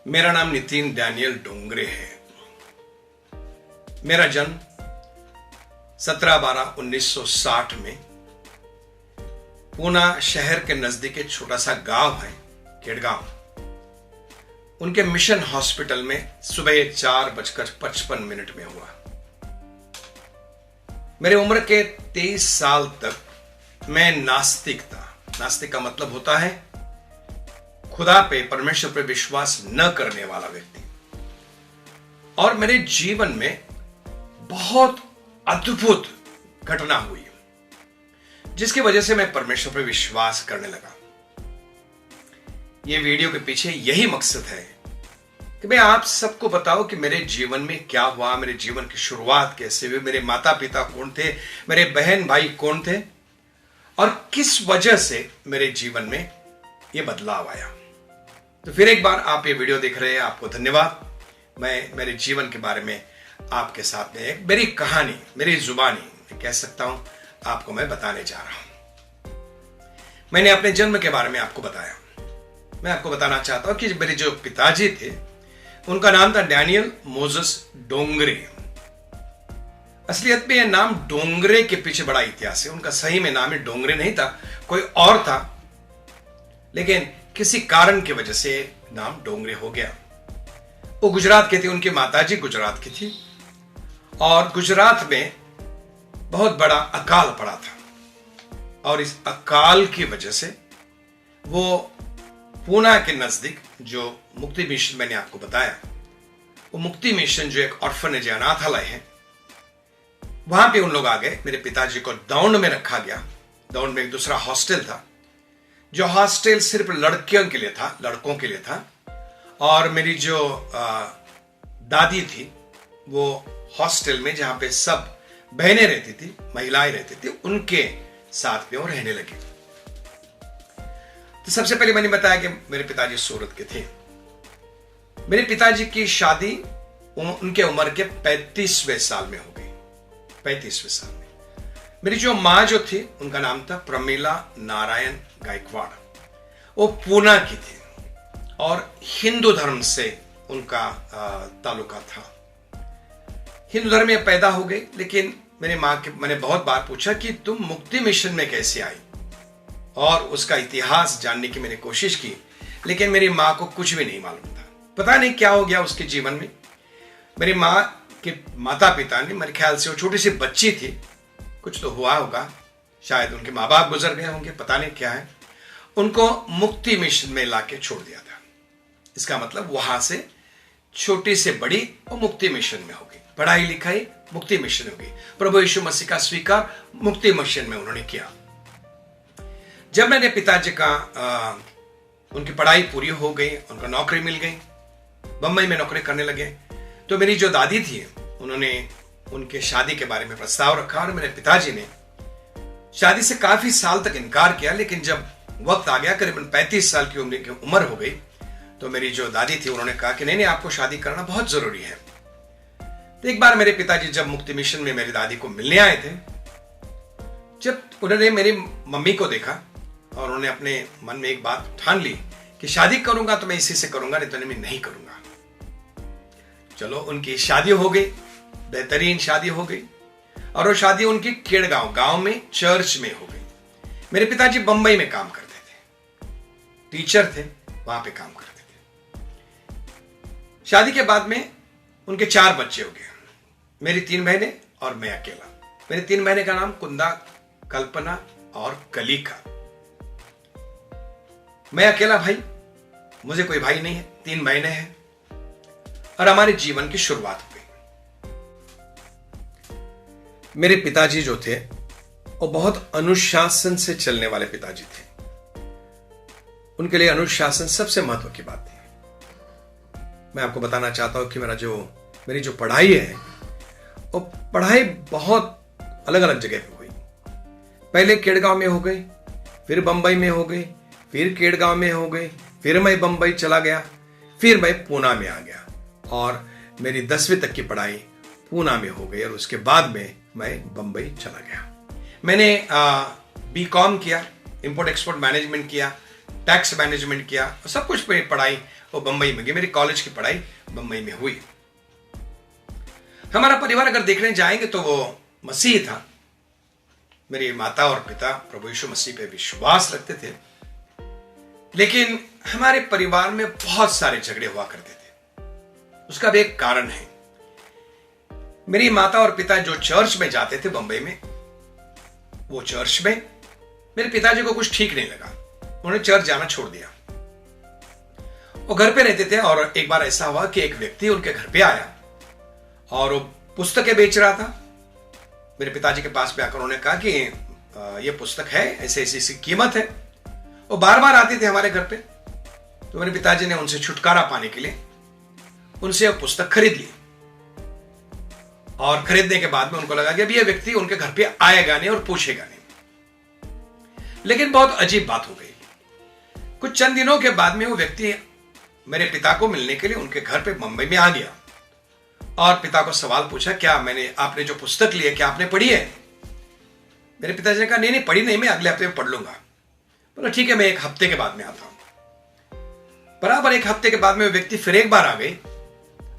मेरा नाम नितिन डैनियल डोंगरे है। मेरा जन्म 17/12/1960 में पूना शहर के नजदीक एक छोटा सा गांव है केड़गांव, उनके मिशन हॉस्पिटल में सुबह 4:55 में हुआ। मेरे उम्र के 23 साल तक मैं नास्तिक था। नास्तिक का मतलब होता है खुदा पे, परमेश्वर पे विश्वास न करने वाला व्यक्ति। और मेरे जीवन में बहुत अद्भुत घटना हुई जिसकी वजह से मैं परमेश्वर पे विश्वास करने लगा। यह वीडियो के पीछे यही मकसद है कि मैं आप सबको बताऊं कि मेरे जीवन में क्या हुआ, मेरे जीवन की शुरुआत कैसे हुई, मेरे माता पिता कौन थे, मेरे बहन भाई कौन थे और किस वजह से मेरे जीवन में यह बदलाव आया। तो फिर एक बार आप ये वीडियो देख रहे हैं, आपको धन्यवाद। मैं मेरे जीवन के बारे में आपके साथ में एक मेरी कहानी, मेरी जुबानी मैं कह सकता हूं, आपको मैं बताने जा रहा हूं। मैंने अपने जन्म के बारे में आपको बताया। मैं आपको बताना चाहता हूं कि मेरे जो पिताजी थे उनका नाम था डैनियल मोजेस डोंगरे। असलियत में यह नाम डोंगरे के पीछे बड़ा इतिहास है। उनका सही में नाम डोंगरे नहीं था, कोई और था, लेकिन किसी कारण की वजह से नाम डोंगरे हो गया। वो गुजरात के थे, उनकी माताजी गुजरात की थी और गुजरात में बहुत बड़ा अकाल पड़ा था और इस अकाल की वजह से वो पूना के नजदीक जो मुक्ति मिशन मैंने आपको बताया, वो मुक्ति मिशन जो एक ऑर्फनेज अनाथालय है, वहां पे उन लोग आ गए। मेरे पिताजी को दौंड में रखा गया। दौंड में एक दूसरा हॉस्टल था, जो हॉस्टल सिर्फ लड़कियों के लिए था, लड़कों के लिए था। और मेरी जो दादी थी वो हॉस्टल में, जहां पे सब बहनें रहती थी, महिलाएं रहती थी, उनके साथ में वो रहने लगी। तो सबसे पहले मैंने बताया कि मेरे पिताजी सूरत के थे। मेरे पिताजी की शादी उनके उम्र के 35वें साल में हो गई। 35वें साल में मेरी जो माँ जो थी उनका नाम था प्रमीला नारायण गायकवाड़। वो पूना की थी और हिंदू धर्म से उनका ताल्लुका था। हिंदू धर्म में पैदा हो गई, लेकिन मेरी माँ के मैंने बहुत बार पूछा कि तुम मुक्ति मिशन में कैसे आई, और उसका इतिहास जानने की मैंने कोशिश की, लेकिन मेरी माँ को कुछ भी नहीं मालूम था। पता नहीं क्या हो गया उसके जीवन में। मेरी माँ के माता पिता ने, मेरे ख्याल से वो छोटी सी बच्ची थी, कुछ तो हुआ होगा, शायद उनके माँ बाप गुजर गए होंगे, पता नहीं क्या है, उनको मुक्ति मिशन में लाके छोड़ दिया था। इसका मतलब वहां से छोटी से बड़ी वो मुक्ति मिशन में हो गई। पढ़ाई लिखाई मुक्ति मिशन हो गई। प्रभु यीशु मसीह का स्वीकार मुक्ति मिशन में उन्होंने किया। जब मेरे पिताजी का उनकी पढ़ाई पूरी हो गई, उनको नौकरी मिल गई, बंबई में नौकरी करने लगे, तो मेरी जो दादी थी उन्होंने उनके शादी के बारे में प्रस्ताव रखा और मेरे पिताजी ने शादी से काफी साल तक इनकार किया। लेकिन जब वक्त आ गया, करीबन 35 साल की उम्र हो गई, तो मेरी जो दादी थी उन्होंने कहा कि नहीं नहीं, आपको शादी करना बहुत जरूरी है। तो एक बार मेरे पिताजी जब मुक्ति मिशन में मेरी दादी को मिलने आए थे, जब उन्होंने मेरी मम्मी को देखा और उन्होंने अपने मन में एक बात ठान ली कि शादी करूंगा तो मैं इसी से करूंगा, नहीं तो मैं नहीं करूंगा। चलो, उनकी शादी हो गई, बेहतरीन शादी हो गई, और वो शादी उनकी केड़गांव गांव में चर्च में हो गई। मेरे पिताजी बंबई में काम करते थे, टीचर थे, वहां पे काम करते थे। शादी के बाद में उनके 4 बच्चे हो गए, मेरी 3 बहनें और मैं अकेला। मेरी 3 बहनें का नाम कुंदा, कल्पना और कलिका। मैं अकेला भाई, मुझे कोई भाई नहीं है, 3 बहनें हैं और हमारे जीवन की शुरुआत हो गई। मेरे पिताजी जो थे वो बहुत अनुशासन से चलने वाले पिताजी थे। उनके लिए अनुशासन सबसे महत्व की बात थी। मैं आपको बताना चाहता हूं कि मेरी जो पढ़ाई है, वो पढ़ाई बहुत अलग अलग जगह पे हुई। पहले केड़गांव में हो गई, फिर बंबई में हो गई, फिर केड़गांव में हो गई, फिर मैं बंबई चला गया, फिर मैं पूना में आ गया और मेरी 10वीं तक की पढ़ाई पूना में हो गई और उसके बाद में मैं बंबई चला गया। मैंने बीकॉम किया, इंपोर्ट एक्सपोर्ट मैनेजमेंट किया, टैक्स मैनेजमेंट किया, सब कुछ पढ़ाई वो बंबई में गई। मेरी कॉलेज की पढ़ाई बंबई में हुई। हमारा परिवार अगर देखने जाएंगे तो वो मसीह था। मेरी माता और पिता प्रभु यीशु मसीह पे विश्वास रखते थे, लेकिन हमारे परिवार में बहुत सारे झगड़े हुआ करते थे। उसका भी एक कारण है। मेरी माता और पिता जो चर्च में जाते थे बंबई में, वो चर्च में मेरे पिताजी को कुछ ठीक नहीं लगा। उन्होंने चर्च जाना छोड़ दिया। वो घर पे रहते थे और एक बार ऐसा हुआ कि एक व्यक्ति उनके घर पे आया और वो पुस्तकें बेच रहा था। मेरे पिताजी के पास में आकर उन्होंने कहा कि ये पुस्तक है, ऐसे ऐसी कीमत है। वो बार बार आते थे हमारे घर पे, तो मेरे पिताजी ने उनसे छुटकारा पाने के लिए उनसे वो पुस्तक खरीद ली। और खरीदने के बाद में उनको लगा कि अब ये व्यक्ति उनके घर पे आएगा नहीं और पूछेगा नहीं। लेकिन बहुत अजीब बात हो गई। कुछ चंद दिनों के बाद में वो व्यक्ति मेरे पिता को मिलने के लिए उनके घर पे मुंबई में आ गया और पिता को सवाल पूछा, क्या आपने जो पुस्तक ली है क्या आपने पढ़ी है? मेरे पिताजी ने कहा नहीं पढ़ी नहीं, मैं अगले हफ्ते में पढ़ लूंगा। बोला ठीक है, मैं एक हफ्ते के बाद में आता हूं। बराबर एक हफ्ते के बाद में वो व्यक्ति फिर एक बार आ गई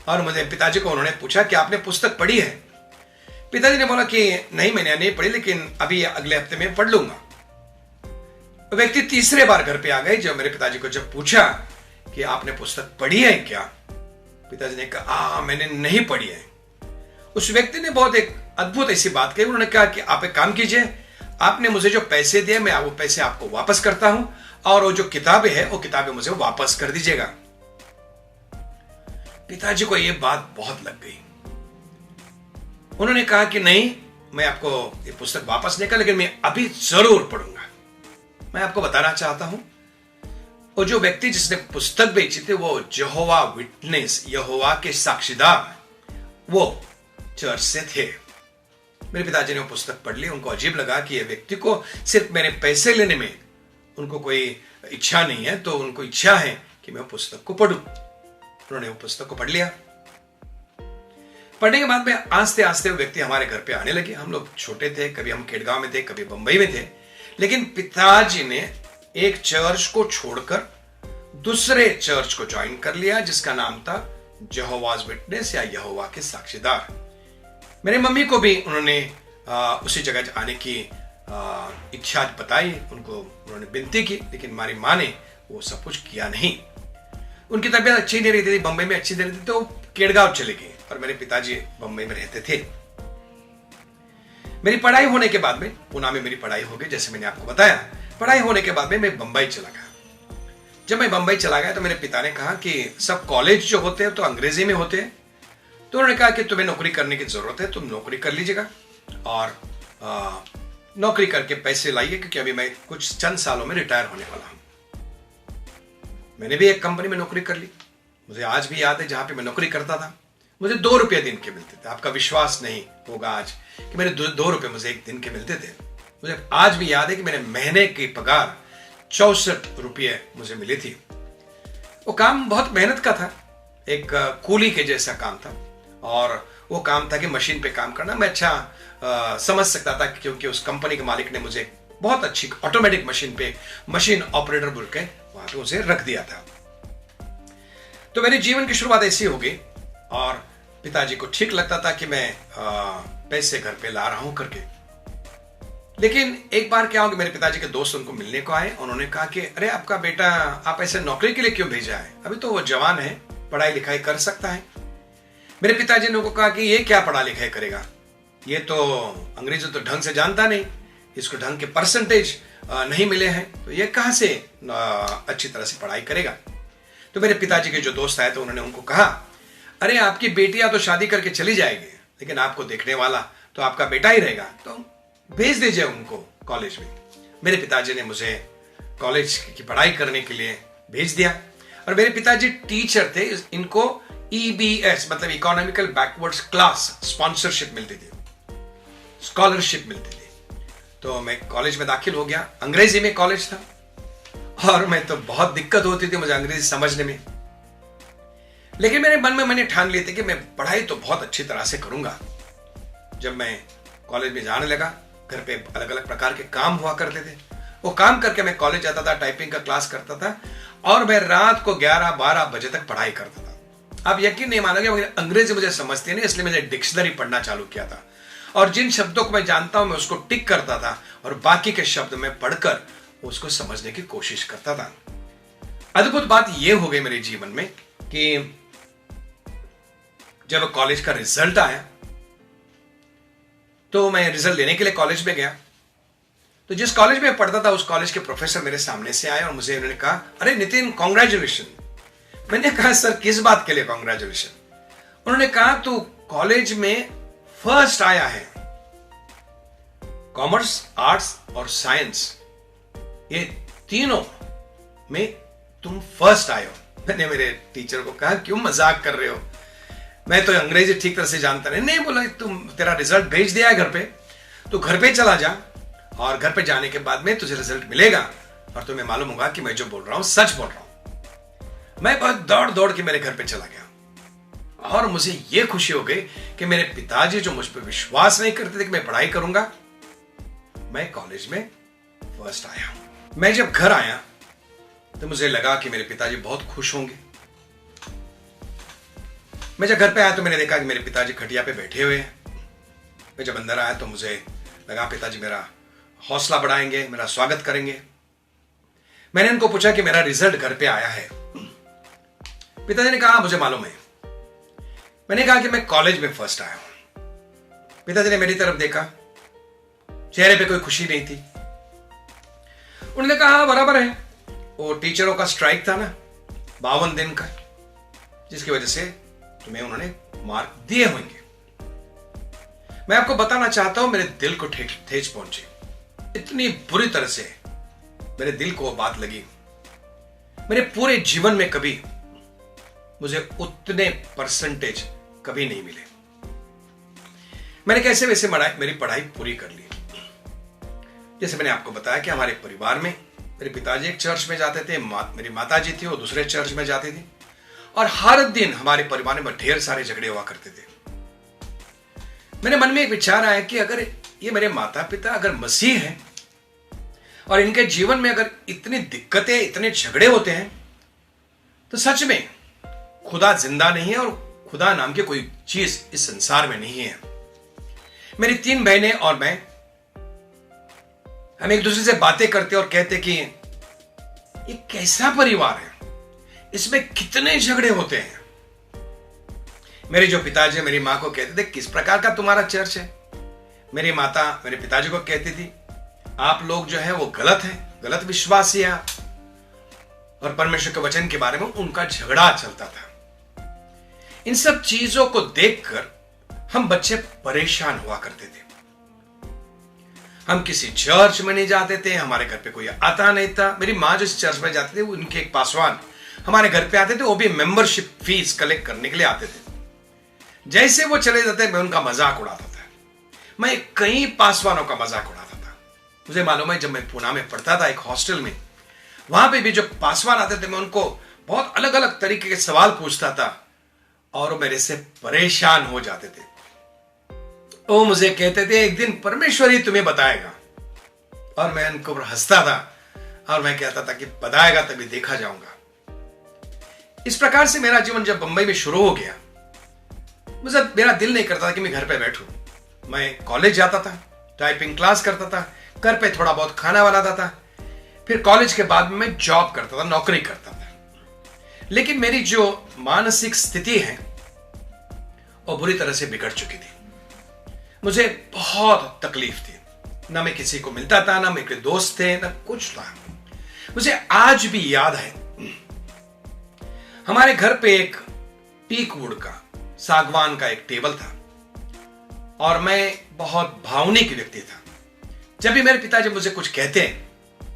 और मुझे पिताजी को उन्होंने पूछा कि आपने पुस्तक पढ़ी है? पिताजी ने बोला कि नहीं मैंने नहीं पढ़ी, लेकिन अभी अगले हफ्ते में पढ़ लूंगा। व्यक्ति तीसरे बार घर पे आ गए। जब मेरे पिताजी को जब पूछा कि आपने पुस्तक पढ़ी है क्या, पिताजी ने कहा मैंने नहीं पढ़ी है। उस व्यक्ति ने बहुत एक अद्भुत ऐसी बात कही। उन्होंने कहा कि आप एक काम कीजिए, आपने मुझे जो पैसे दिए मैं वो पैसे आपको वापस करता हूं और वो जो किताबें है वो किताबें मुझे वापस कर दीजिएगा। पिताजी को यह बात बहुत लग गई। उन्होंने कहा कि नहीं, मैं आपको ये पुस्तक वापस नहीं कर, लेकिन मैं अभी जरूर पढ़ूंगा। मैं आपको बताना चाहता हूं, वो जो व्यक्ति जिसने पुस्तक बेची थी वो यहोवा विटनेस, यहोवा के साक्षीदार, वो चर्च से थे। मेरे पिताजी ने वो पुस्तक पढ़ ली। उनको अजीब लगा कि ये व्यक्ति को सिर्फ मेरे पैसे लेने में उनको कोई इच्छा नहीं है, तो उनको इच्छा है कि मैं पुस्तक को पढ़ूं। उन्होंने वो पुस्तक को पढ़ लिया। पढ़ने के बाद में आस्ते आस्ते वो व्यक्ति हमारे घर पे आने लगे। हम लोग छोटे थे, कभी हम खेड़गांव में थे, कभी बंबई में थे, लेकिन पिताजी ने एक चर्च को छोड़कर दूसरे चर्च को ज्वाइन कर लिया जिसका नाम था यहोवाज विटनेस या यहोवा के साक्षीदार। मेरे मम्मी को भी उन्होंने उसी जगह आने की इच्छा बताई। उन्होंने विनती की, लेकिन हमारी माँ ने वो सब कुछ किया नहीं। उनकी तबीयत अच्छी नहीं रहती थी, बंबई में अच्छी नहीं रहती, तो केड़गांव चले गए और मेरे पिताजी बंबई में रहते थे। मेरी पढ़ाई होने के बाद में, पुणे में मेरी पढ़ाई हो गई, जैसे मैंने आपको बताया। पढ़ाई होने के बाद में मैं बंबई चला गया। जब मैं बंबई चला गया तो मेरे पिता ने कहा कि सब कॉलेज जो होते हैं तो अंग्रेजी में होते हैं, तो उन्होंने कहा कि तुम्हें नौकरी करने की जरूरत है, तुम नौकरी कर लीजिएगा और नौकरी करके पैसे लाइए, क्योंकि अभी मैं कुछ चंद सालों में रिटायर होने वाला हूं। मैंने भी एक कंपनी में नौकरी कर ली। मुझे आज भी याद है, जहां पे मैं नौकरी करता था मुझे 2 रुपये दिन के मिलते थे। आपका विश्वास नहीं होगा आज कि मेरे 2 रुपये मुझे एक दिन के मिलते थे। मुझे आज भी याद है कि मेरे महीने की पगार 64 रुपये मुझे मिली थी। वो काम बहुत मेहनत का था, एक कूली के जैसा काम था, और वो काम था कि मशीन पे काम करना। मैं अच्छा समझ सकता था, क्योंकि उस कंपनी के मालिक ने मुझे बहुत अच्छी ऑटोमेटिक मशीन पे मशीन ऑपरेटर बोल के वहां पे उसे रख दिया था। तो मेरे जीवन की शुरुआत ऐसी हो गई और पिताजी को ठीक लगता था कि मैं पैसे घर पे ला रहा हूं करके। लेकिन एक बार क्या हो कि मेरे पिताजी के दोस्त उनको मिलने को आए। उन्होंने कहा कि अरे आपका बेटा आप ऐसे नौकरी के लिए क्यों भेजा है, अभी तो वो जवान है, पढ़ाई लिखाई कर सकता है। मेरे पिताजी ने उनको कहा कि ये क्या पढ़ा लिखाई करेगा, ये तो अंग्रेजी तो ढंग से जानता नहीं, इसको ढंग के परसेंटेज नहीं मिले हैं, तो ये कहां से अच्छी तरह से पढ़ाई करेगा। तो मेरे पिताजी के जो दोस्त आए तो उन्होंने उनको कहा, अरे आपकी बेटियां तो शादी करके चली जाएगी, लेकिन आपको देखने वाला तो आपका बेटा ही रहेगा, तो भेज दीजिए उनको कॉलेज में। मेरे पिताजी ने मुझे कॉलेज की पढ़ाई करने के लिए भेज दिया। और मेरे पिताजी टीचर थे, इनको EBS मतलब इकोनॉमिकल बैकवर्ड्स क्लास स्पॉन्सरशिप मिलती थी, स्कॉलरशिप मिलती थी। तो मैं कॉलेज में दाखिल हो गया। अंग्रेजी में कॉलेज था और मैं तो बहुत दिक्कत होती थी मुझे अंग्रेजी समझने में, लेकिन मेरे मन में मैंने ठान लिए थे कि मैं पढ़ाई तो बहुत अच्छी तरह से करूंगा। जब मैं कॉलेज में जाने लगा, घर पे अलग अलग प्रकार के काम हुआ करते थे। वो काम करके मैं कॉलेज जाता था, टाइपिंग का क्लास करता था और मैं रात को 11-12 बजे तक पढ़ाई करता था। आप यकीन नहीं मानोगे, मगर अंग्रेजी मुझे समझती नहीं, इसलिए मैंने डिक्शनरी पढ़ना चालू किया था और जिन शब्दों को मैं जानता हूं मैं उसको टिक करता था और बाकी के शब्द मैं पढ़कर उसको समझने की कोशिश करता था। अद्भुत बात यह हो गई मेरे जीवन में कि जब कॉलेज का रिजल्ट आया तो मैं रिजल्ट लेने के लिए कॉलेज में गया। तो जिस कॉलेज में पढ़ता था उस कॉलेज के प्रोफेसर मेरे सामने से आए और मुझे उन्होंने कहा, अरे नितिन, कॉन्ग्रेचुलेशन। मैंने कहा, सर किस बात के लिए कॉन्ग्रेचुलेशन? उन्होंने कहा, तू कॉलेज में फर्स्ट आया है, कॉमर्स, आर्ट्स और साइंस, ये तीनों में तुम फर्स्ट आए हो। मैंने मेरे टीचर को कहा, क्यों मजाक कर रहे हो, मैं तो अंग्रेजी ठीक तरह से जानता नहीं। बोला, तुम तेरा रिजल्ट भेज दिया है घर पे, तो घर पे चला जा और घर पे जाने के बाद में तुझे रिजल्ट मिलेगा और तुम्हें मालूम होगा कि मैं जो बोल रहा हूं सच बोल रहा हूं। मैं बहुत दौड़ दौड़ के मेरे घर पे चला गया और मुझे यह खुशी हो गई कि मेरे पिताजी जो मुझ पर विश्वास नहीं करते थे कि मैं पढ़ाई करूंगा, मैं कॉलेज में फर्स्ट आया। मैं जब घर आया तो मुझे लगा कि मेरे पिताजी बहुत खुश होंगे। मैं जब घर पे आया तो मैंने देखा कि मेरे पिताजी खटिया पे बैठे हुए हैं। मैं जब अंदर आया तो मुझे लगा पिताजी मेरा हौसला बढ़ाएंगे, मेरा स्वागत करेंगे। मैंने उनको पूछा कि मेरा रिजल्ट घर पे आया है। पिताजी ने कहा, मुझे मालूम है। मैंने कहा कि मैं कॉलेज में फर्स्ट आया हूं। पिताजी ने मेरी तरफ देखा, चेहरे पे कोई खुशी नहीं थी। उन्होंने कहा, हाँ बराबर है, वो टीचरों का स्ट्राइक था ना 52 दिन का, जिसकी वजह से तुम्हें उन्होंने मार्क दिए होंगे। मैं आपको बताना चाहता हूं, मेरे दिल को ठेस पहुंची, इतनी बुरी तरह से मेरे दिल को वो बात लगी। मेरे पूरे जीवन में कभी मुझे उतने परसेंटेज कभी नहीं मिले। मैंने कैसे वैसे मेरी पढ़ाई पूरी कर ली। जैसे मैंने आपको बताया कि हमारे परिवार में मेरे पिताजी एक चर्च में जाते थे, मेरी माताजी थी वो दूसरे चर्च में जाती थी और हर दिन हमारे परिवार में ढेर सारे झगड़े हुआ करते थे। मेरे मन में एक विचार आया कि अगर ये मेरे माता पिता अगर मसीह हैं और इनके जीवन में अगर इतनी दिक्कतें, इतने झगड़े होते हैं, तो सच में खुदा जिंदा नहीं है और खुदा नाम की कोई चीज इस संसार में नहीं है। मेरी 3 बहनें और मैं, हम एक दूसरे से बातें करते और कहते कि ये कैसा परिवार है, इसमें कितने झगड़े होते हैं। मेरे जो पिताजी मेरी मां को कहते थे, किस प्रकार का तुम्हारा चर्च है। मेरी माता मेरे पिताजी को कहती थी, आप लोग जो है वो गलत है, गलत विश्वासी है आप। और परमेश्वर के वचन के बारे में उनका झगड़ा चलता था। इन सब चीजों को देखकर हम बच्चे परेशान हुआ करते थे। हम किसी चर्च में नहीं जाते थे, हमारे घर पे कोई आता नहीं था। मेरी माँ जिस चर्च में जाती थी, उनके एक पासवान हमारे घर पे आते थे, वो भी मेंबरशिप फीस कलेक्ट करने के लिए आते थे। जैसे वो चले जाते मैं उनका मजाक उड़ाता था। मैं कई पासवानों का मजाक उड़ाता था। मुझे मालूम है, जब मैं पुणे में पढ़ता था एक हॉस्टल में, वहां पे भी जो पासवान आते थे मैं उनको बहुत अलग अलग तरीके के सवाल पूछता था और वो मेरे से परेशान हो जाते थे। वो मुझे कहते थे, एक दिन परमेश्वर ही तुम्हें बताएगा। और मैं उनको हंसता था और मैं कहता था कि बताएगा तभी देखा जाऊंगा। इस प्रकार से मेरा जीवन जब बंबई में शुरू हो गया, मुझे मेरा दिल नहीं करता था कि मैं घर पे बैठूं। मैं कॉलेज जाता था, टाइपिंग क्लास करता था, घर पे थोड़ा बहुत खाना बनाता था, फिर कॉलेज के बाद में मैं जॉब करता था, नौकरी करता था। लेकिन मेरी जो मानसिक स्थिति है वो बुरी तरह से बिगड़ चुकी थी। मुझे बहुत तकलीफ थी, ना मैं किसी को मिलता था, ना मेरे दोस्त थे, ना कुछ था। मुझे आज भी याद है, हमारे घर पे एक टीक वुड का, सागवान का एक टेबल था और मैं बहुत भावनिक व्यक्ति था। जब भी मेरे पिताजी मुझे कुछ कहते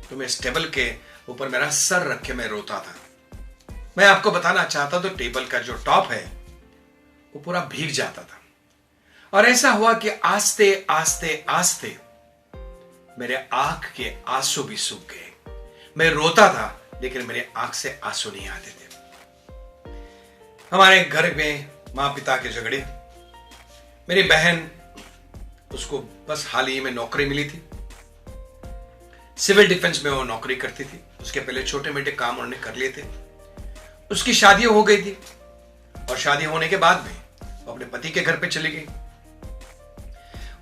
तो मैं इस टेबल के ऊपर मेरा सर रख के मैं रोता था। मैं आपको बताना चाहता तो टेबल का जो टॉप है वो पूरा भीग जाता था और ऐसा हुआ कि आस्ते आस्ते आस्ते मेरे आंख के आंसू भी सूख गए। मैं रोता था लेकिन मेरे आंख से आंसू नहीं आते थे। हमारे घर में मां पिता के झगड़े, मेरी बहन, उसको बस हाल ही में नौकरी मिली थी, सिविल डिफेंस में वो नौकरी करती थी। उसके पहले छोटे मोटे काम उन्होंने कर लिए थे। उसकी शादी हो गई थी और शादी होने के बाद में वो अपने पति के घर पे चली गई।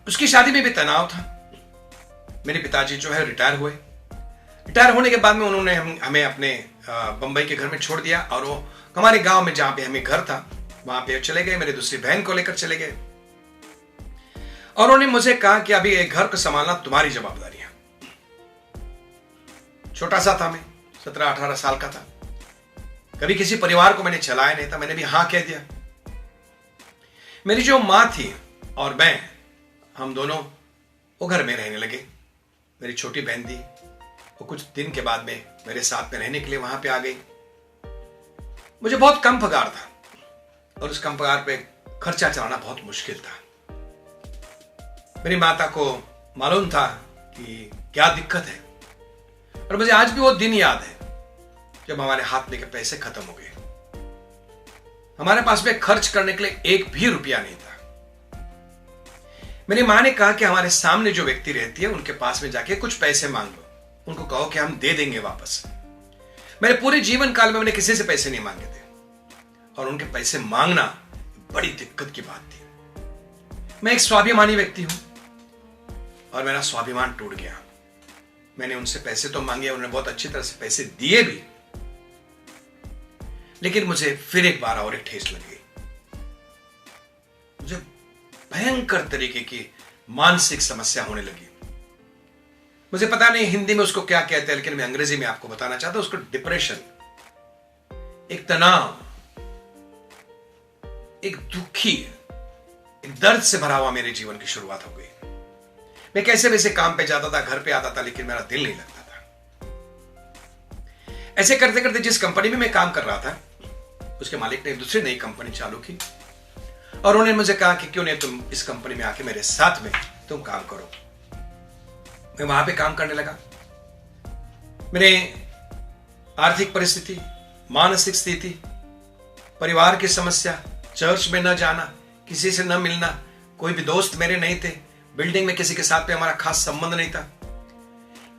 उसकी शादी में भी तनाव था। मेरे पिताजी जो है रिटायर हुए। रिटायर होने के बाद में उन्होंने हमें अपने बंबई के घर में छोड़ दिया और वो हमारे गांव में जहां पे हमें घर था वहां पे चले गए। मेरी दूसरी बहन को लेकर चले गए और उन्होंने मुझे कहा कि अभी एक घर को संभालना तुम्हारी जवाबदारी है। छोटा सा था मैं, 17-18 साल का था। कभी किसी परिवार को मैंने चलाया नहीं था, मैंने भी हां कह दिया। मेरी जो मां थी और मैं, हम दोनों वो घर में रहने लगे। मेरी छोटी बहन थी, वो कुछ दिन के बाद में मेरे साथ में रहने के लिए वहां पे आ गई। मुझे बहुत कम पगार था और उस कम पगार पे खर्चा चलाना बहुत मुश्किल था। मेरी माता को मालूम था कि क्या दिक्कत है और मुझे आज भी वो दिन याद है जब हमारे हाथ में के पैसे खत्म हो गए। हमारे पास में खर्च करने के लिए एक भी रुपया नहीं था। मेरी मां ने कहा कि हमारे सामने जो व्यक्ति रहती है उनके पास में जाके कुछ पैसे मांग लो, उनको कहो कि हम दे देंगे वापस। मेरे पूरे जीवन काल में मैंने किसी से पैसे नहीं मांगे थे और उनके पैसे मांगना बड़ी दिक्कत की बात थी। मैं एक स्वाभिमानी व्यक्ति हूं और मेरा स्वाभिमान टूट गया। मैंने उनसे पैसे तो मांगे, उन्होंने बहुत अच्छी तरह से पैसे दिए भी, लेकिन मुझे फिर एक बार और एक ठेस लग गई। मुझे भयंकर तरीके की मानसिक समस्या होने लगी। मुझे पता नहीं हिंदी में उसको क्या कहते हैं, लेकिन मैं अंग्रेजी में आपको बताना चाहता हूं। उसको डिप्रेशन, एक तनाव, एक दुखी, एक दर्द से भरा हुआ मेरे जीवन की शुरुआत हो गई। मैं कैसे वैसे काम पे जाता था, घर पे आता था, लेकिन मेरा दिल नहीं लगता था। ऐसे करते करते जिस कंपनी में मैं काम कर रहा था उसके मालिक ने दूसरी नई कंपनी चालू की और उन्होंने मुझे कहा कि क्यों नहीं तुम इस कंपनी में आके मेरे साथ में तुम काम करो। मैं वहां पे काम करने लगा। मेरे आर्थिक परिस्थिति, मानसिक स्थिति, परिवार की समस्या, चर्च में न जाना, किसी से न मिलना, कोई भी दोस्त मेरे नहीं थे, बिल्डिंग में किसी के साथ पे हमारा खास संबंध नहीं था।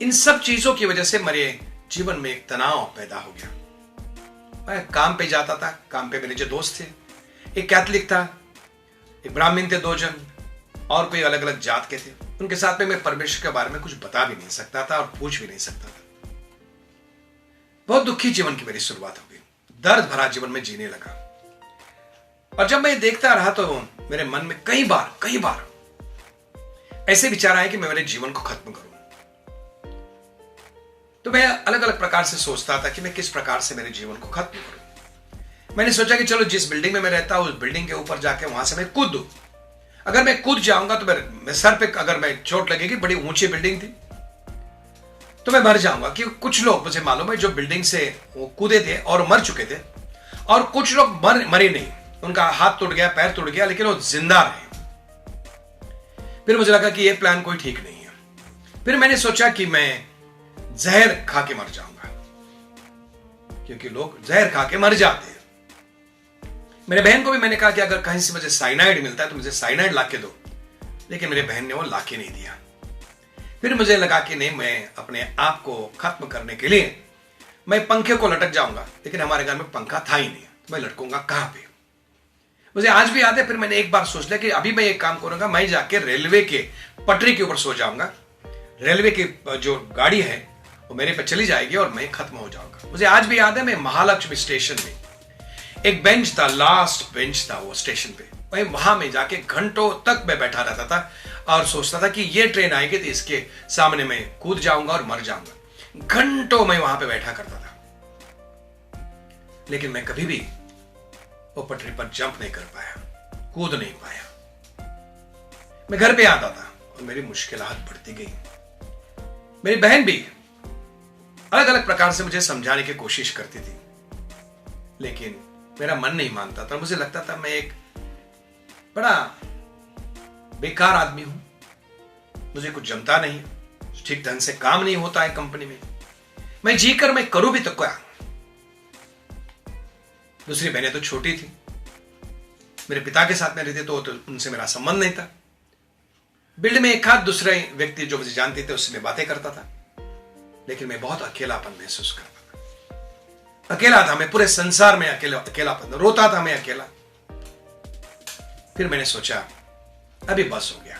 इन सब चीजों की वजह से मेरे जीवन में एक तनाव पैदा हो गया। मैं काम पे जाता था, काम पे मेरे जो दोस्त थे, एक कैथलिक था, एक ब्राह्मण थे 2 जन और कोई अलग अलग जात के थे। उनके साथ में मैं परमेश्वर के बारे में कुछ बता भी नहीं सकता था और पूछ भी नहीं सकता था। बहुत दुखी जीवन की मेरी शुरुआत हो गई। दर्द भरा जीवन में जीने लगा और जब मैं देखता रहा तो मेरे मन में कई बार ऐसे विचार आए कि मैं मेरे जीवन को खत्म करूं। तो मैं अलग अलग प्रकार से सोचता था कि मैं किस प्रकार से मेरे जीवन को खत्म करूं। मैंने सोचा कि चलो जिस बिल्डिंग में मैं रहता हूं उस बिल्डिंग के ऊपर जाके वहां से मैं कूद दूं। अगर मैं कूद जाऊंगा तो मेरे सर पे अगर मैं चोट लगेगी, बड़ी ऊंची बिल्डिंग थी, तो मैं मर जाऊंगा। कि कुछ लोग मुझे मालूम है जो बिल्डिंग से वो कूदे थे और मर चुके थे और कुछ लोग मरे नहीं, उनका हाथ टूट गया, पैर टूट गया, लेकिन वो जिंदा रहे। फिर मुझे लगा कि ये प्लान कोई ठीक नहीं है। फिर मैंने सोचा कि मैं जहर खा के मर जाऊंगा, क्योंकि लोग जहर खा के मर जाते हैं। मेरे बहन को भी मैंने कहा कि अगर कहीं से मुझे साइनाइड मिलता है तो मुझे साइनाइड लाके दो, लेकिन मेरे बहन ने वो लाके नहीं दिया। फिर मुझे लगा कि नहीं, मैं अपने आप को खत्म करने के लिए मैं पंखे को लटक जाऊंगा, लेकिन हमारे घर में पंखा था ही नहीं, तो मैं लटकूंगा कहां पे। मुझे आज भी याद है। फिर मैंने एक बार सोच लिया कि अभी मैं एक काम करूंगा, मैं जाके रेलवे के पटरी के ऊपर सो जाऊंगा। रेलवे की जो गाड़ी है वो मेरे पे चली जाएगी और मैं खत्म हो जाऊंगा। मुझे आज भी याद है, मैं महालक्ष्मी स्टेशन में एक बेंच था, लास्ट बेंच था वो स्टेशन पे, मैं वहां में जाके घंटों तक मैं बैठा रहता था और सोचता था कि ये ट्रेन आएगी तो इसके सामने मैं कूद जाऊंगा और मर जाऊंगा। घंटों मैं वहां पे बैठा करता था, लेकिन मैं कभी भी वो पटरी पर जंप नहीं कर पाया, कूद नहीं पाया। मैं घर पे आता था और मेरी मुश्किलात बढ़ती गई। मेरी बहन भी अलग अलग प्रकार से मुझे समझाने की कोशिश करती थी, लेकिन मेरा मन नहीं मानता था। मुझे लगता था मैं एक बड़ा बेकार आदमी हूं, मुझे कुछ जमता नहीं, ठीक ढंग से काम नहीं होता है कंपनी में, मैं जीकर मैं करूं भी तो क्या। दूसरी बहनें तो छोटी थी, मेरे पिता के साथ में रहते तो उनसे मेरा संबंध नहीं था। बिल्ड में एक हाथ दूसरे व्यक्ति जो मुझे जानते थे उससे मैं बातें करता था। लेकिन मैं बहुत अकेलापन महसूस करता था। अकेला था मैं, पूरे संसार में अकेलापन, रोता था मैं अकेला। फिर मैंने सोचा अभी बस हो गया,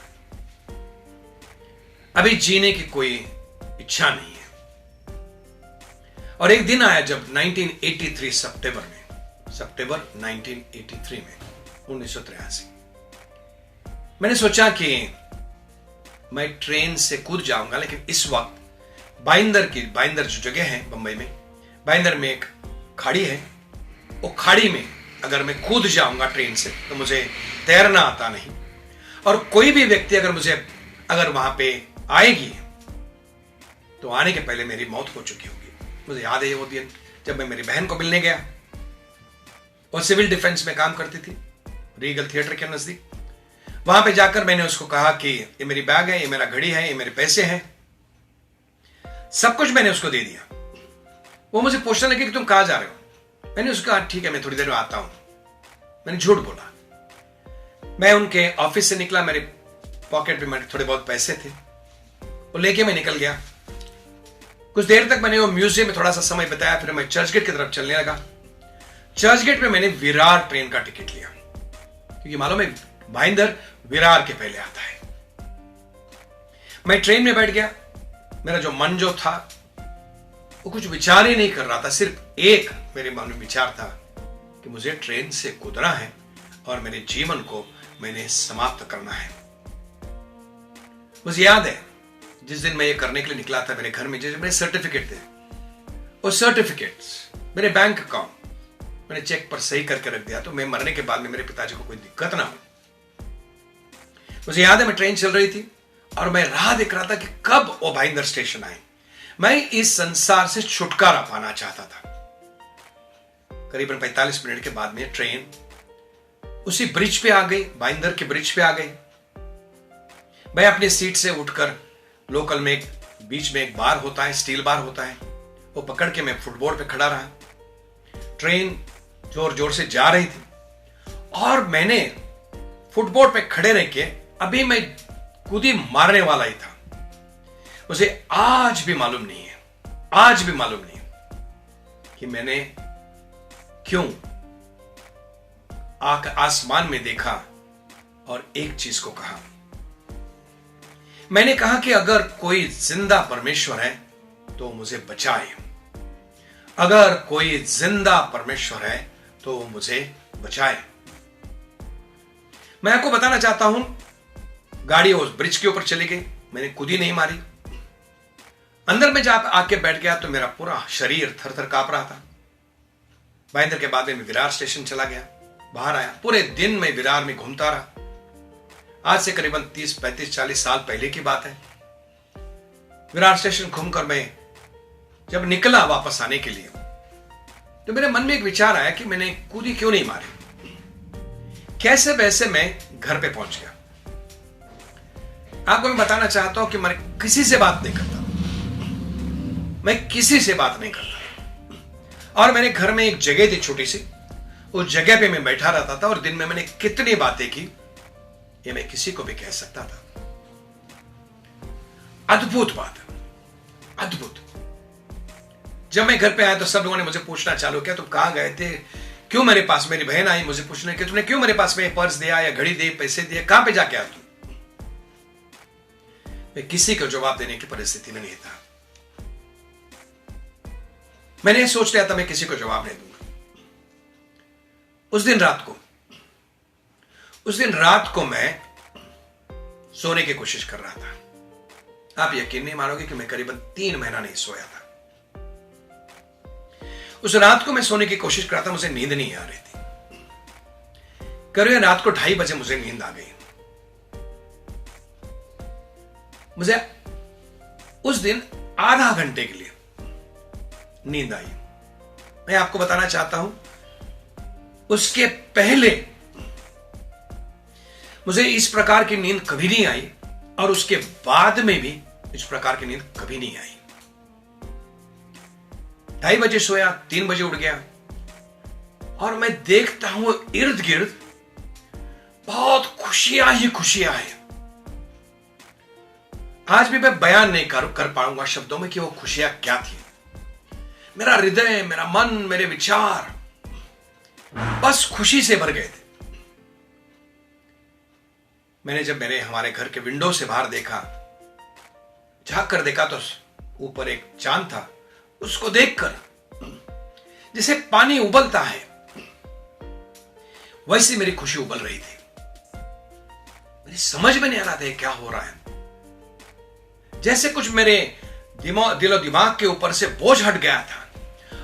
अभी जीने की कोई इच्छा नहीं है। और एक दिन आया जब 1983 सितंबर 1983 में 1983 मैंने सोचा कि मैं ट्रेन से कूद जाऊंगा, लेकिन इस वक्त बाइंदर जो जगह है बंबई में, बाइंदर में एक खाड़ी है। वो खाड़ी में अगर मैं कूद जाऊंगा ट्रेन से तो मुझे तैरना आता नहीं, और कोई भी व्यक्ति अगर वहां पे आएगी तो आने के पहले मेरी मौत हो चुकी होगी। मुझे याद है वो दिन जब मैं मेरी बहन को मिलने गया, और सिविल डिफेंस में काम करती थी रीगल थिएटर के नजदीक। वहां पे जाकर मैंने उसको कहा कि ये मेरी बैग है, ये मेरा घड़ी है, ये मेरे पैसे हैं, सब कुछ मैंने उसको दे दिया। वो मुझे पूछने लगे कि तुम कहां जा रहे हो। मैंने उसको कहा ठीक है मैं थोड़ी देर में आता हूं। मैंने झूठ बोला। मैं उनके ऑफिस से निकला, मेरे पॉकेट में थोड़े बहुत पैसे थे, वो लेके मैं निकल गया। कुछ देर तक मैंने वो म्यूजियम में थोड़ा सा समय बिताया, फिर मैं चर्च गेट की तरफ चलने लगा। चर्च गेट में मैंने विरार ट्रेन का टिकट लिया, क्योंकि मालूम है भाईंदर विरार के पहले आता है। मैं ट्रेन में बैठ गया। मेरा जो मन जो था वो कुछ विचार ही नहीं कर रहा था, सिर्फ एक मेरे मन में विचार था कि मुझे ट्रेन से कूदना है और मेरे जीवन को मैंने समाप्त करना है। मुझे याद है जिस दिन मैं ये करने के लिए निकला था, मेरे घर में जो मेरे सर्टिफिकेट थे, वो सर्टिफिकेट्स मेरे बैंक अकाउंट मैंने चेक पर सही करके रख दिया, तो मैं मरने के बाद में मेरे पिताजी को कोई दिक्कत ना हो। मुझे याद है मैं ट्रेन चल रही थी और मैं राह देख रहा था कि कब वो भाईंदर स्टेशन आए। मैं इस संसार से छुटकारा पाना चाहता था। करीबन 45 मिनट के बाद में ट्रेन उसी ब्रिज पे आ गई, भाईंदर के ब्रिज पे आ गई। मैं अपनी सीट से उठकर लोकल में बीच में एक बार होता है, स्टील बार होता है, वो पकड़ के मैं फुटबोर्ड पे खड़ा रहा। ट्रेन जोर जोर से जा रही थी और मैंने फुटबोर्ड पे खड़े रह के अभी मैं कूदी मारने वाला ही था। मुझे आज भी मालूम नहीं है कि मैंने क्यों आसमान में देखा और एक चीज को कहा। मैंने कहा कि अगर कोई जिंदा परमेश्वर है तो मुझे बचाए, अगर कोई जिंदा परमेश्वर है तो मुझे बचाए। मैं आपको बताना चाहता हूं, गाड़ी उस ब्रिज के ऊपर चली गई, मैंने कूदी नहीं मारी। अंदर में जाकर आके बैठ गया तो मेरा पूरा शरीर थर थर कांप रहा था। भाईंदर के बाद में विरार स्टेशन चला गया, बाहर आया। पूरे दिन मैं विरार में घूमता रहा। आज से करीबन 30, 35, 40 साल पहले की बात है। विरार स्टेशन घूमकर मैं जब निकला वापस आने के लिए, तो मेरे मन में एक विचार आया कि मैंने कूदी क्यों नहीं मारी। कैसे वैसे मैं घर पे पहुंच गया। आपको मैं बताना चाहता हूं कि मैं किसी से बात नहीं करता, मैं किसी से बात नहीं करता। और मेरे घर में एक जगह थी छोटी सी, उस जगह पे मैं बैठा रहता था और दिन में मैंने कितनी बातें की ये मैं किसी को भी कह सकता था। अद्भुत बात, अद्भुत। जब मैं घर पे आया तो सब लोगों ने मुझे पूछना चालू किया, तुम कहां गए थे, क्यों मेरे पास। मेरी बहन आई मुझे पूछने कि तुमने क्यों मेरे पास में पर्स दिया या घड़ी दी, पैसे दिए, कहां पे जाके आया तू। मैं किसी को जवाब देने की परिस्थिति में नहीं था। मैंने सोच लिया था मैं किसी को जवाब नहीं दूंगा। उस दिन रात को मैं सोने की कोशिश कर रहा था। आप यकीन नहीं मानोगे कि मैं करीबन 3 महीना नहीं सोया था। उस रात को मैं सोने की कोशिश कर रहा था, मुझे नींद नहीं आ रही थी। करीबन रात को 2:30 बजे मुझे नींद आ गई। मुझे उस दिन आधा घंटे के लिए नींद आई। मैं आपको बताना चाहता हूं, उसके पहले मुझे इस प्रकार की नींद कभी नहीं आई और उसके बाद में भी इस प्रकार की नींद कभी नहीं आई। 2:30 बजे सोया, 3 बजे उठ गया और मैं देखता हूं इर्द गिर्द बहुत खुशियां ही खुशियां हैं। आज भी मैं बयान नहीं कर पाऊंगा शब्दों में कि वो खुशियां क्या थी। मेरा हृदय, मेरा मन, मेरे विचार बस खुशी से भर गए थे। मैंने जब हमारे घर के विंडो से बाहर देखा, झांक कर देखा तो ऊपर एक चांद था। उसको देखकर जैसे पानी उबलता है वैसे मेरी खुशी उबल रही थी। मेरी समझ में नहीं आ रहा था क्या हो रहा है। जैसे कुछ मेरे दिलो दिमाग के ऊपर से बोझ हट गया था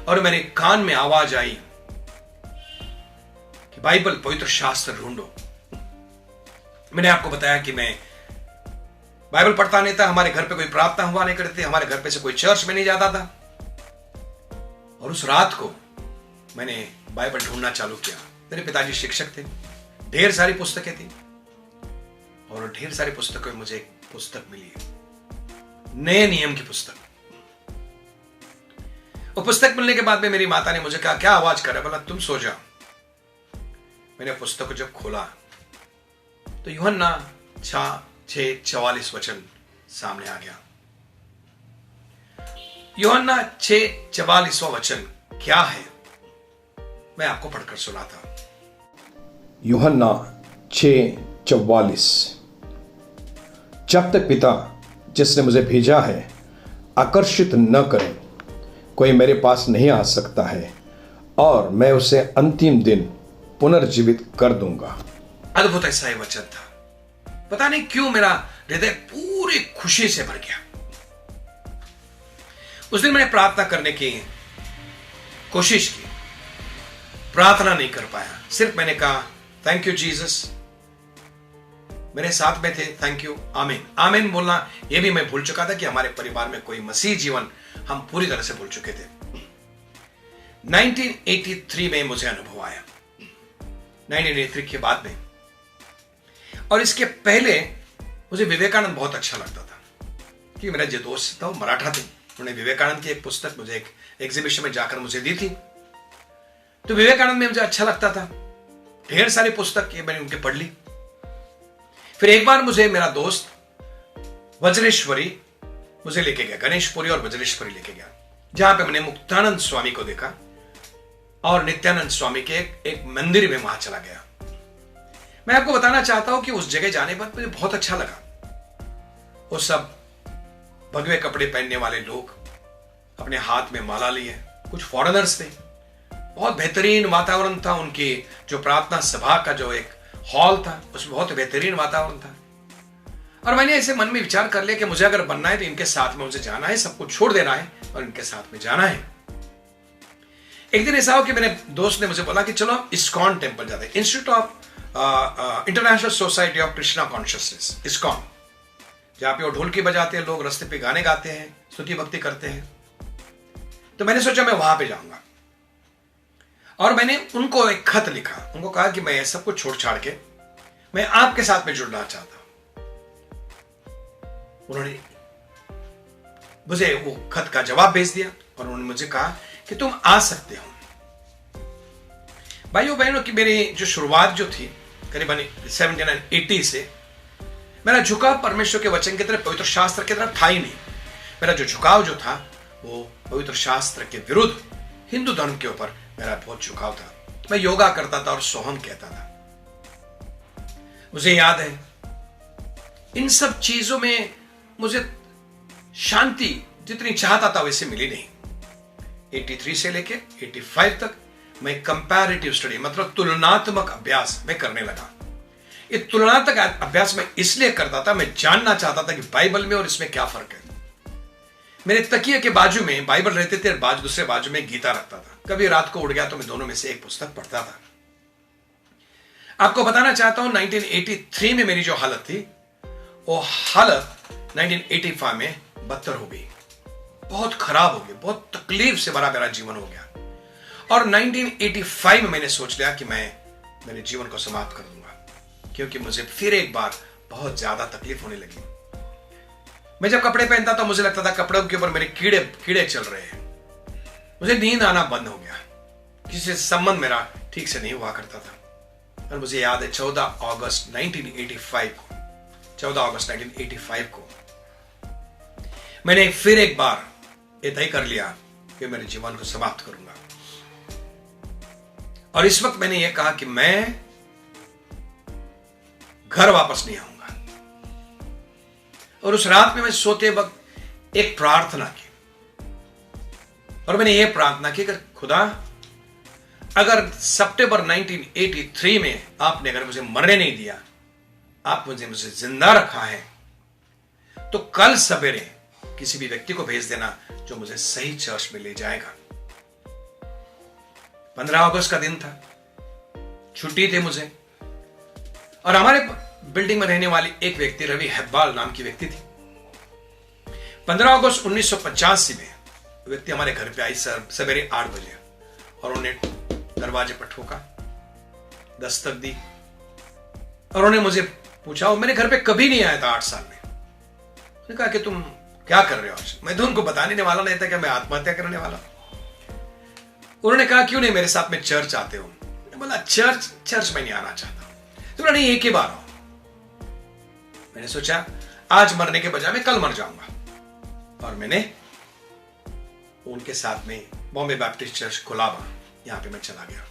और मेरे कान में आवाज आई कि बाइबल, पवित्र शास्त्र ढूंढो। मैंने आपको बताया कि मैं बाइबल पढ़ता नहीं था, हमारे घर पे कोई प्रार्थना हुआ नहीं करती, हमारे घर पे से कोई चर्च में नहीं जाता था। और उस रात को मैंने बाइबल ढूंढना चालू किया। मेरे पिताजी शिक्षक थे, ढेर सारी पुस्तकें थी और ढेर सारी पुस्तकों में मुझे एक पुस्तक मिली है, नए नियम की पुस्तक। वो पुस्तक मिलने के बाद में मेरी माता ने मुझे कहा, क्या आवाज कर रहा है? बोला, तुम सो जाओ। मैंने पुस्तक को जब खोला तो यूहन्ना 6:44 वचन सामने आ गया। यूहन्ना 6:44 वचन क्या है, मैं आपको पढ़कर सुनाता हूं। यूहन्ना 6:44। जब तक पिता जिसने मुझे भेजा है आकर्षित न करे, कोई मेरे पास नहीं आ सकता है और मैं उसे अंतिम दिन पुनर्जीवित कर दूंगा। अद्भुत ऐसा ही वचन था। पता नहीं क्यों मेरा हृदय पूरी खुशी से भर गया। उस दिन मैंने प्रार्थना करने की कोशिश की, प्रार्थना नहीं कर पाया। सिर्फ मैंने कहा, थैंक यू जीसस, मेरे साथ में थे, थैंक यू, आमीन। आमीन बोलना यह भी मैं भूल चुका था कि हमारे परिवार में कोई मसीह जीवन हम पूरी तरह से भूल चुके थे। 1983 में मुझे अनुभव आया, 1983 के बाद में। और इसके पहले मुझे विवेकानंद बहुत अच्छा लगता था, कि मेरा जो दोस्त था वो मराठा थे। उन्होंने विवेकानंद की एक पुस्तक मुझे एक एग्जीबिशन में जाकर मुझे दी थी, तो विवेकानंद में मुझे अच्छा लगता था। ढेर सारी पुस्तक मैंने उनके पढ़ ली। फिर एक बार मुझे मेरा दोस्त वज्रेश्वरी मुझे लेके गया, गणेशपुरी और वज्रेश्वरी लेके गया, जहां पे मैंने मुक्तानंद स्वामी को देखा और नित्यानंद स्वामी के एक मंदिर में वहां चला गया। मैं आपको बताना चाहता हूं कि उस जगह जाने पर मुझे बहुत अच्छा लगा। वो सब भगवे कपड़े पहनने वाले लोग, अपने हाथ में माला लिए, कुछ फॉरेनर्स थे। बहुत बेहतरीन वातावरण था। उनकी जो प्रार्थना सभा का जो एक हॉल था उसमें बहुत बेहतरीन वातावरण था। और मैंने ऐसे मन में विचार कर लिया कि मुझे अगर बनना है तो इनके साथ में मुझे जाना है, सब कुछ छोड़ देना है और इनके साथ में जाना है। एक दिन ऐसा हो कि मेरे दोस्त ने मुझे बोला कि चलो हम इस्कॉन टेम्पल जाते हैं, institute of international society of Krishna consciousness, ISKCON, जहां पे वो ढोलकी बजाते हैं, लोग रास्ते पे गाने गाते हैं, स्तुति भक्ति करते हैं। तो मैंने सोचा मैं वहां पे जाऊंगा और मैंने उनको एक खत लिखा, उनको कहा कि मैं सब कुछ छोड़ छाड़ के मैं आपके साथ में जुड़ना चाहता हूं। उन्होंने मुझे वो खत का जवाब भेज दिया और उन्होंने मुझे कहा कि तुम आ सकते हो। भाइयों बहनों की मेरी जो शुरुआत जो थी करीबन 79-80 से, मेरा झुकाव परमेश्वर के वचन की तरफ, पवित्र शास्त्र की तरफ था ही नहीं। मेरा जो झुकाव जो था वो पवित्र शास्त्र के विरुद्ध हिंदू धर्म के ऊपर मेरा बहुत झुकाव था। मैं योगा करता था और सोहम कहता था। मुझे याद है इन सब चीजों में मुझे शांति जितनी चाहता था वैसे मिली नहीं। 83 से लेके 85 तक मैं कंपैरेटिव स्टडी, मतलब तुलनात्मक अभ्यास में करने लगा। ये तुलनात्मक अभ्यास में इसलिए करता था, मैं जानना चाहता था कि बाइबल में और इसमें क्या फर्क है। मेरे तकिए के बाजू में बाइबल रहते थे और दूसरे बाजू में गीता रखता था। कभी रात को उड़ गया तो मैं दोनों में से एक पुस्तक पढ़ता था। आपको बताना चाहता हूं 1983 में मेरी जो हालत थी वो हालत 1985 में बदतर हो गई, बहुत खराब हो गई, बहुत तकलीफ से भरा मेरा जीवन हो गया। और 1985 में मैंने सोच लिया कि मैं मेरे जीवन को समाप्त कर दूंगा, क्योंकि मुझे फिर एक बार बहुत ज्यादा तकलीफ होने लगी। मैं जब कपड़े पहनता था मुझे लगता था कपड़ों के ऊपर मेरे कीड़े चल रहे हैं। मुझे नींद आना बंद हो गया, किसी से संबंध मेरा ठीक से नहीं हुआ करता था। और मुझे याद है 14 अगस्त 1985 को मैंने फिर एक बार ये तय कर लिया कि मेरे जीवन को समाप्त करूंगा। और इस वक्त मैंने ये कहा कि मैं घर वापस नहीं आऊंगा। और उस रात में मैं सोते वक्त एक प्रार्थना की, और मैंने ये प्रार्थना की कि खुदा, अगर सितंबर 1983 में आपने अगर मुझे मरने नहीं दिया, आप मुझे जिंदा रखा है, तो कल सवेरे किसी भी व्यक्ति को भेज देना जो मुझे सही चर्च में ले जाएगा। 15 अगस्त का दिन था, छुट्टी थी मुझे, और हमारे बिल्डिंग में रहने वाली एक व्यक्ति, रवि हेब्बाल नाम की व्यक्ति थी। 15 अगस्त 1985 में व्यक्ति हमारे घर पे आई सवेरे 8 बजे, और उन्होंने दरवाजे पर ठोका, दस्तक दी, और उन्होंने मुझे पूछा, वो मेरे घर पे कभी नहीं आया था 8 साल में। उन्होंने कहा कि तुम क्या कर रहे हो आज? मैं तो उनको बताने वाला नहीं था कि मैं आत्महत्या करने वाला। उन्होंने कहा, क्यों नहीं मेरे साथ में चर्च आते हो? मैंने बोला, चर्च में नहीं आना चाहता। तो उन्होंने एक ही बार आओ। मैंने सोचा आज मरने के बजाय मैं कल मर जाऊंगा, और मैंने उनके साथ में बॉम्बे बैप्टिस्ट चर्च कोलाबा, यहां पे मैं चला गया।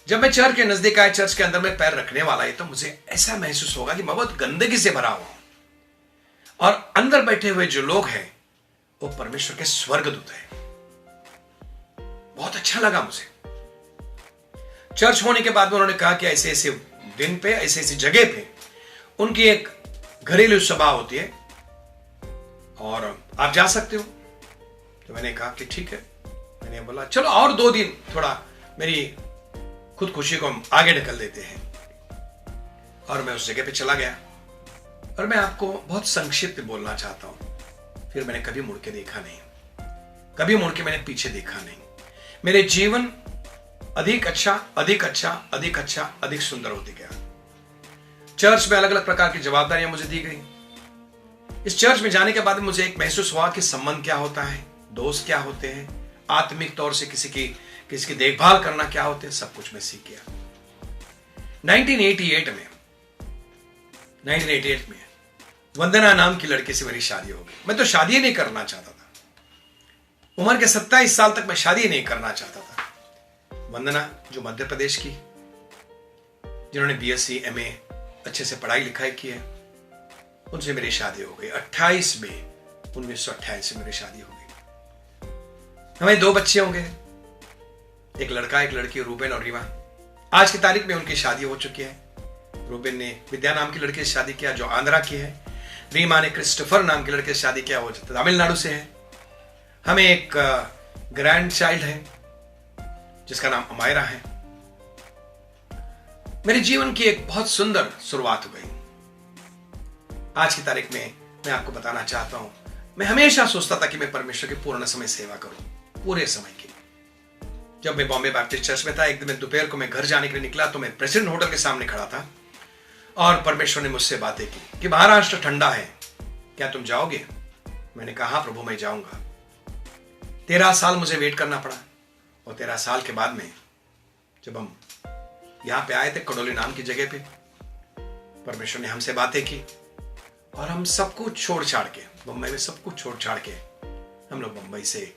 जब मैं चर्च के नजदीक आया, चर्च के अंदर में पैर रखने वाला है, तो मुझे ऐसा महसूस होगा कि मैं बहुत गंदगी से भरा हुआ हूं, और अंदर बैठे हुए जो लोग हैं वो परमेश्वर के स्वर्गदूत हैं। बहुत अच्छा लगा मुझे। चर्च होने के बाद में उन्होंने कहा कि ऐसे ऐसे दिन पे, ऐसे ऐसी जगह पे उनकी एक घरेलू सभा होती है और आप जा सकते हो। तो मैंने कहा कि ठीक है। मैंने बोला चलो और 2 दिन थोड़ा मेरी खुद खुशी को हम आगे ढकल देते हैं, और मैं उस जगह पे चला गया। और मैं आपको बहुत संक्षिप्त बोलना चाहता हूं, फिर मैंने कभी मुड़ के देखा नहीं, कभी मुड़ के मैंने पीछे देखा नहीं। मेरे जीवन अधिक अच्छा, अधिक अच्छा, अधिक अच्छा, अधिक सुंदर होते गया। चर्च में अलग अलग प्रकार की जवाबदारियां मुझे दी गई। इस चर्च में जाने के बाद मुझे एक महसूस हुआ कि संबंध क्या होता है, दोस्त क्या होते हैं, आत्मिक तौर से किसी की देखभाल करना क्या होते हैं, सब कुछ मैं सीख गया। 1988 में वंदना नाम की लड़की से मेरी शादी हो गई। मैं तो शादी नहीं करना चाहता था। उम्र के 27 साल तक मैं शादी नहीं करना चाहता था। वंदना जो मध्य प्रदेश की, जिन्होंने BSc MA अच्छे से पढ़ाई लिखाई की है, उनसे मेरी शादी हो गई। 28 मई 1928 में मेरी शादी हो गई। हमें 2 बच्चे होंगे, एक लड़का एक लड़की, रूबेन और रीमा। आज की तारीख में उनकी शादी हो चुकी है। रूबेन ने विद्या नाम की लड़की से शादी किया जो आंध्रा की है। रीमा ने क्रिस्टोफर नाम के लड़के से शादी किया, वो तमिलनाडु से है। हमें एक ग्रैंड चाइल्ड है जिसका नाम अमायरा है। मेरे जीवन की एक बहुत सुंदर शुरुआत हो गई। आज की तारीख में मैं आपको बताना चाहता हूं, मैं हमेशा सोचता था कि मैं परमेश्वर की पूर्ण समय सेवा करूं, पूरे समय की। जब मैं बॉम्बे बैप्टिस्ट चर्च में था, एक दिन दोपहर को मैं घर जाने के लिए निकला तो मैं प्रेसिडेंट होटल के सामने खड़ा था, और परमेश्वर ने मुझसे बातें की कि महाराष्ट्र ठंडा है, क्या तुम जाओगे? मैंने कहा हाँ प्रभु मैं जाऊंगा। 13 साल मुझे वेट करना पड़ा, और 13 साल के बाद में जब हम यहां पे आए थे कडोली नाम की जगह पे, परमेश्वर ने हमसे बातें की, और हम सब कुछ छोड़ छाड़ के, मुंबई में सब कुछ छोड़ छाड़ के हम लोग मुंबई से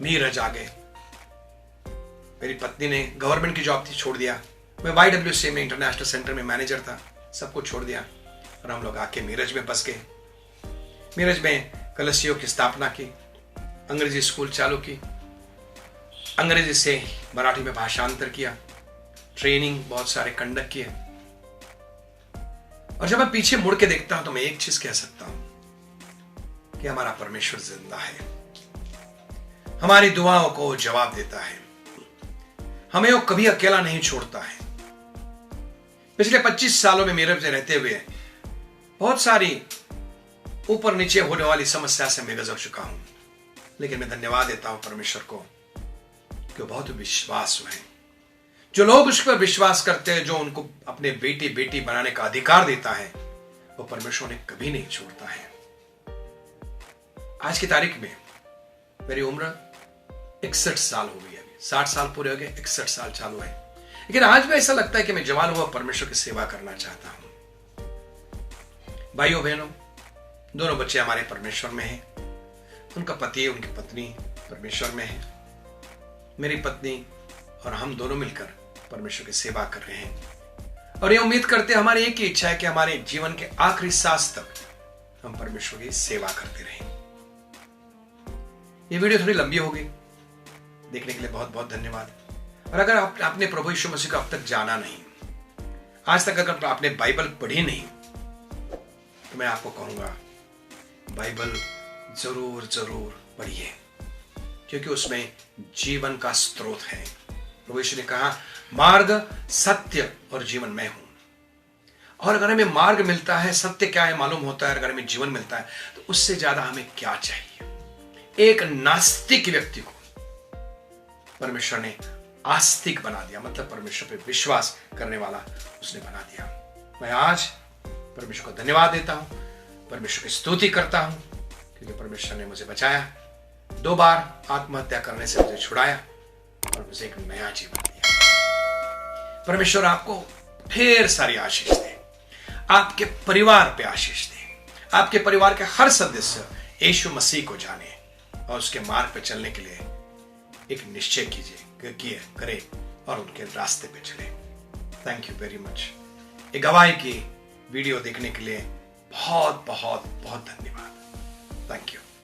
मीरज आ गए। मेरी पत्नी ने गवर्नमेंट की जॉब थी छोड़ दिया। मैं YWCA में इंटरनेशनल सेंटर में मैनेजर था, सब कुछ छोड़ दिया, और हम लोग आके मीरज में बस गए। मीरज में कलसियों की स्थापना की, अंग्रेजी स्कूल चालू की, अंग्रेजी से मराठी में भाषांतर किया, ट्रेनिंग बहुत सारे कंडक्ट किए। और जब मैं पीछे मुड़ के देखता हूं तो मैं एक चीज कह सकता हूं कि हमारा परमेश्वर जिंदा है, हमारी दुआओं को जवाब देता है, हमें वो कभी अकेला नहीं छोड़ता है। पिछले 25 सालों में मीरज में रहते हुए बहुत सारी ऊपर नीचे होने वाली समस्या से मैं गुजर चुका हूं, लेकिन मैं धन्यवाद देता हूं परमेश्वर को कि वो बहुत विश्वास है। जो लोग उस पर विश्वास करते हैं, जो उनको अपने बेटी बेटी बनाने का अधिकार देता है, वो परमेश्वर ने कभी नहीं छोड़ता है। आज की तारीख में मेरी उम्र 61 साल हो गई है, 60 साल पूरे हो गए, 61 साल चालू है। लेकिन आज भी ऐसा लगता है कि मैं जवान हुआ परमेश्वर की सेवा करना चाहता हूं। भाइयों बहनों, दोनों बच्चे हमारे परमेश्वर में हैं। उनका पति, उनकी पत्नी परमेश्वर में है। मेरी पत्नी और हम दोनों मिलकर परमेश्वर की सेवा कर रहे हैं और ये उम्मीद करते हैं, हमारी एक ही इच्छा है कि हमारे जीवन के आखिरी सांस तक हम परमेश्वर की सेवा करते रहें। ये वीडियो थोड़ी लंबी होगी, देखने के लिए बहुत बहुत धन्यवाद। और अगर आपने प्रभु यीशु मसीह को अब तक जाना नहीं, आज तक अगर आपने बाइबल पढ़ी नहीं, तो मैं आपको कहूंगा बाइबल जरूर जरूर पढ़िए, क्योंकि उसमें जीवन का स्रोत है। प्रभु यीशु ने कहा, मार्ग, सत्य और जीवन मैं हूं। और अगर हमें मार्ग मिलता है, सत्य क्या है मालूम होता है, अगर हमें जीवन मिलता है, तो उससे ज्यादा हमें क्या चाहिए। एक नास्तिक व्यक्ति को परमेश्वर ने आस्तिक बना दिया, मतलब परमेश्वर पे विश्वास करने वाला उसने बना दिया। मैं आज परमेश्वर को धन्यवाद देता हूं, परमेश्वर की स्तुति करता हूं, क्योंकि परमेश्वर ने मुझे बचाया, 2 बार आत्महत्या करने से मुझे छुड़ाया और मुझे एक नया जीवन दिया। परमेश्वर आपको ढेर सारी आशीष दे, आपके परिवार पे आशीष दे, आपके परिवार के हर सदस्य यीशु मसीह को जाने और उसके मार्ग पे चलने के लिए एक निश्चय कीजिए, करे और उनके रास्ते पे चले। Thank you very much. एक गवाही की वीडियो देखने के लिए बहुत बहुत बहुत धन्यवाद। Thank you.